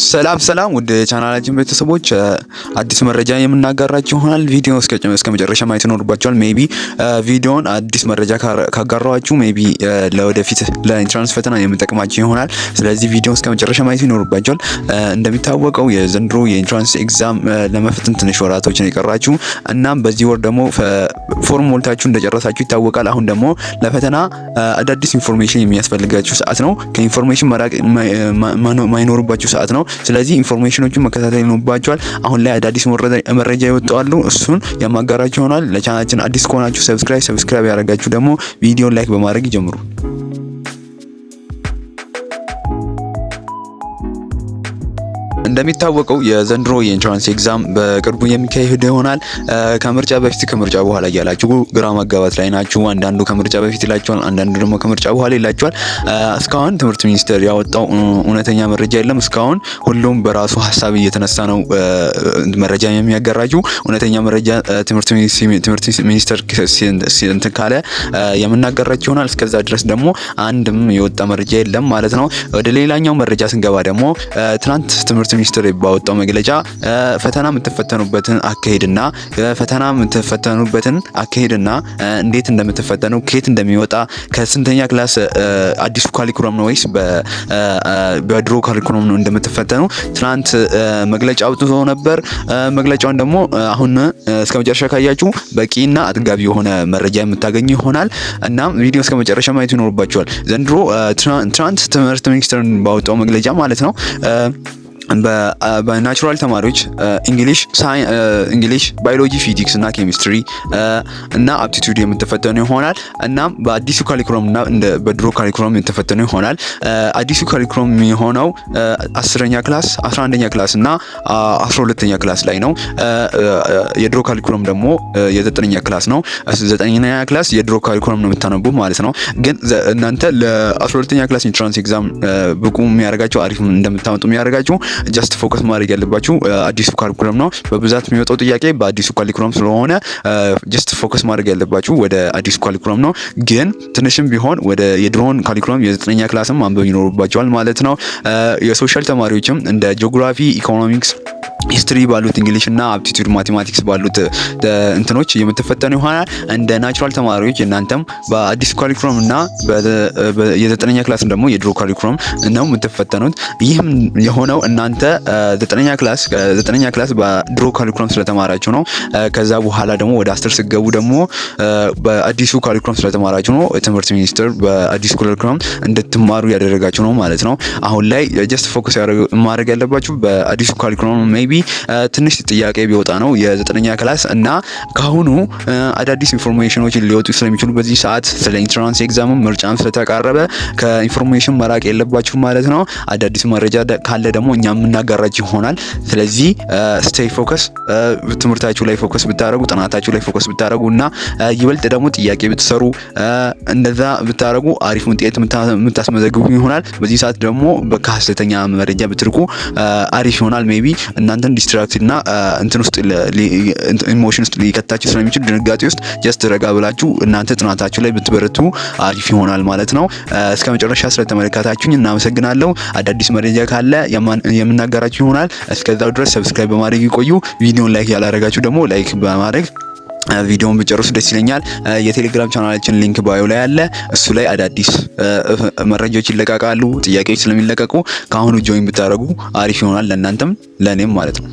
ሰላም ውድ ቻናላችን ቤተሰቦች አዲስ መረጃ የምናጋራችሁ ይሆናል። ቪዲዮ እስከ መጨረሻ ማየት ይኖርባችኋል። ሜቢ ቪዲዮን አዲስ መረጃ ካጋራዋችሁ ሜቢ ለወደፊት ለኢንትራንስ ፈተና የምጠቅማችሁ ይሆናል። ስለዚህ ቪዲዮ እስከ መጨረሻ ማየት ይኖርባችኋል። እንደሚታወቀው የዘንድሮ የኢንትራንስ ኤግዛም ለመፈተን ትንሽ ወራቶችን የቀራችሁ እናም በዚህ ወር ደግሞ ፎርም ሞልታችሁ እንደጨረሳችሁ ይታወቃል። አሁን ደግሞ ለፈተና አዳዲስ ኢንፎርሜሽን የሚያስፈልጋችሁ ሰዓት ነው። ከኢንፎርሜሽን መራቅ ማይኖርባችሁ ሰዓት ነው። ስለዚህ ኢንፎርሜሽኖቹን መከታተል ይኖርባችኋል። አሁን ላይ አዳዲስ መረጃ ይወጣሉ። እሱን የማጋራችሁ ይሆናል። ለቻናላችን አዲስ ከሆናችሁ ሰብስክራይብ ያደረጋችሁ ደግሞ ቪዲዮን ላይክ በማድረግ ይጀምሩ። እንደሚታወቀው የዘንድሮ የኢንትራንስ ኤግዛም በቅርቡ የሚካሄድ ይሆናል። ከምርጫ በፊት ከምርጫ በኋላ እያላችሁ ግራ መጋባት ላይ ናችሁ። አንዳንዱ ከምርጫ በፊት ይላችኋል፣ አንዳንዱ ደግሞ ከምርጫ በኋላ ይላችኋል። እስካሁን ትምህርት ሚኒስቴር ያወጣው እውነተኛ መረጃ የለም። እስካሁን ሁሉም በራሱ ሀሳብ እየተነሳ ነው መረጃ የሚያጋራችሁ። እውነተኛ መረጃ ትምህርት ሚኒስቴር እንትን ካለ የምናጋራችሁ ይሆናል። እስከዛ ድረስ ደግሞ አንድም የወጣ መረጃ የለም ማለት ነው። ወደ ሌላኛው መረጃ ስንገባ ደግሞ ትናንት ትምህርት ሚኒስቴር ባወጣው መግለጫ ፈተና የምትፈተኑበትን አካሄድና እንዴት እንደምትፈተኑ ከየት እንደሚወጣ ከስንተኛ ክላስ አዲሱ ካሪኩለም ነው ወይስ በድሮ ካሪኩለም ነው እንደምትፈተኑ ትናንት መግለጫ አውጥቶ ነበር። መግለጫውን ደግሞ አሁን እስከ መጨረሻ ካያችሁ በቂና አጥጋቢ የሆነ መረጃ የምታገኙ ይሆናል። እናም ቪዲዮ እስከ መጨረሻ ማየት ይኖርባችኋል። ዘንድሮ ትናንት ትምህርት ሚኒስቴር ባወጣው መግለጫ ማለት ነው በናቹራል ተማሪዎች እንግሊሽ፣ ባዮሎጂ፣ ፊዚክስ እና ኬሚስትሪ እና አፕቲቲዩድ የምትፈተኑ ይሆናል። እናም በአዲሱ ካሪኩለም እና በድሮ ካሪኩለም የምትፈተኑ ይሆናል። አዲሱ ካሪኩለም የሚሆነው 10ኛ ክላስ፣ 11ኛ ክላስ እና 12ኛ ክላስ ላይ ነው። የድሮ ካሪኩለም ደግሞ የ9ኛ ክላስ ነው። 9ኛ ክላስ የድሮ ካሪኩለም ነው የምታነቡ ማለት ነው። ግን እናንተ ለ12ኛ ክላስ ኢንትራንስ ኤግዛም ብቁ የሚያደርጋችሁ አሪፍ እንደምታመጡ የሚያደርጋችሁ ጀስት ፎከስ ማድረግ ያለባችሁ አዲሱ ካሪኩለም ነው። በብዛት የሚወጣው ጥያቄ በአዲሱ ካሪኩለም ስለሆነ ጀስት ፎከስ ማድረግ ያለባችሁ ወደ አዲሱ ካሪኩለም ነው። ግን ትንሽም ቢሆን ወደ የድሮን ካሪኩለም የ9ኛ ክላስም ማንበብ ይኖርባቸዋል ማለት ነው። የሶሻል ተማሪዎችም እንደ ጂኦግራፊ፣ ኢኮኖሚክስ፣ ሂስትሪ ባሉት እንግሊሽ እና አፕቲቲዩድ ማቴማቲክስ ባሉት እንትኖች የምትፈተኑ ይሆናል። እንደ ናቹራል ተማሪዎች እናንተም በአዲሱ ካሪኩለም እና የ9ኛ ክላስ ደግሞ የድሮ ካሪኩለም ነው የምትፈተኑት። ይህም የሆነው እናንተ 9ኛ ክላስ በድሮ ካሪኩለም ስለተማራችሁ ነው። ከዛ በኋላ ደግሞ ወደ 10 ሲገቡ ደግሞ በአዲሱ ካሪኩለም ስለተማራችሁ ነው። ትምህርት ሚኒስቴር በአዲሱ ካሪኩለም እንድትማሩ ያደረጋችሁ ነው ማለት ነው። አሁን ላይ ጀስት ፎከስ ማድረግ ያለባችሁ በአዲሱ ካሪኩለም ሜቢ ትንሽ ጥያቄ ቢወጣ ነው የ9ኛ ክላስ እና ካሁኑ አዳዲስ ኢንፎርሜሽኖች ሊወጡ ስለሚችሉ በዚህ ሰዓት ስለ ኢንትራንስ ኤግዛም ምርጫም ስለተቃረበ ከኢንፎርሜሽን መራቅ የለባችሁ ማለት ነው። አዳዲስ መረጃ ካለ ደግሞ እኛ የምናጋራችሁ ይሆናል። ስለዚህ ስቴይ ፎከስ፣ ትምህርታችሁ ላይ ፎከስ ብታረጉ፣ ጥናታችሁ ላይ ፎከስ ብታረጉ እና ይበልጥ ደግሞ ጥያቄ ብትሰሩ እንደዛ ብታረጉ አሪፍ ውጤት የምታስመዘግቡ ይሆናል። በዚህ ሰዓት ደግሞ በሐሰተኛ መረጃ ብትርቁ አሪፍ ይሆናል። ሜቢ እናንተን ዲስትራክት እና እንትን ውስጥ ኢሞሽን ውስጥ ሊከታችሁ ስለሚችል ድንጋጤ ውስጥ ጀስት ረጋ ብላችሁ እናንተ ጥናታችሁ ላይ ብትበረቱ አሪፍ ይሆናል ማለት ነው። እስከ መጨረሻ ስለተመለከታችሁኝ እናመሰግናለሁ። አዳዲስ መረጃ ካለ የምናጋራችሁ ይሆናል። እስከዛው ድረስ ሰብስክራይብ በማድረግ ይቆዩ። ቪዲዮን ላይክ ያላደረጋችሁ ደግሞ ላይክ በማድረግ ቪዲዮውን ብጨርሱ ደስ ይለኛል። የቴሌግራም ቻናላችን ሊንክ ባዮ ላይ አለ። እሱ ላይ አዳዲስ መረጃዎች ይለቀቃሉ። ጥያቄዎች ስለሚለቀቁ ከአሁኑ ጆይን ብታደርጉ አሪፍ ይሆናል ለእናንተም ለእኔም ማለት ነው።